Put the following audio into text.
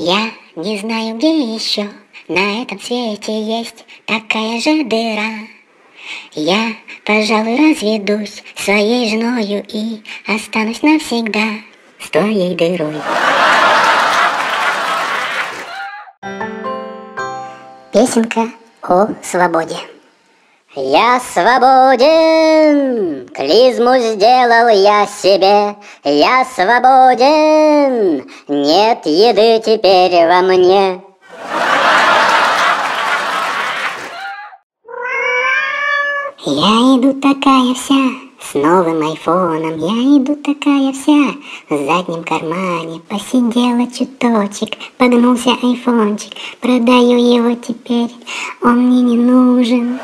Я не знаю, где еще на этом свете есть такая же дыра. Я, пожалуй, разведусь своей женою и останусь навсегда с твоей дырой. Песенка о свободе. Я свободен, клизму сделал я себе. Я свободен, нет еды теперь во мне. Я иду такая вся, с новым айфоном. Я иду такая вся, в заднем кармане посидела чуточек, погнулся айфончик. Продаю его теперь, он мне не нужен.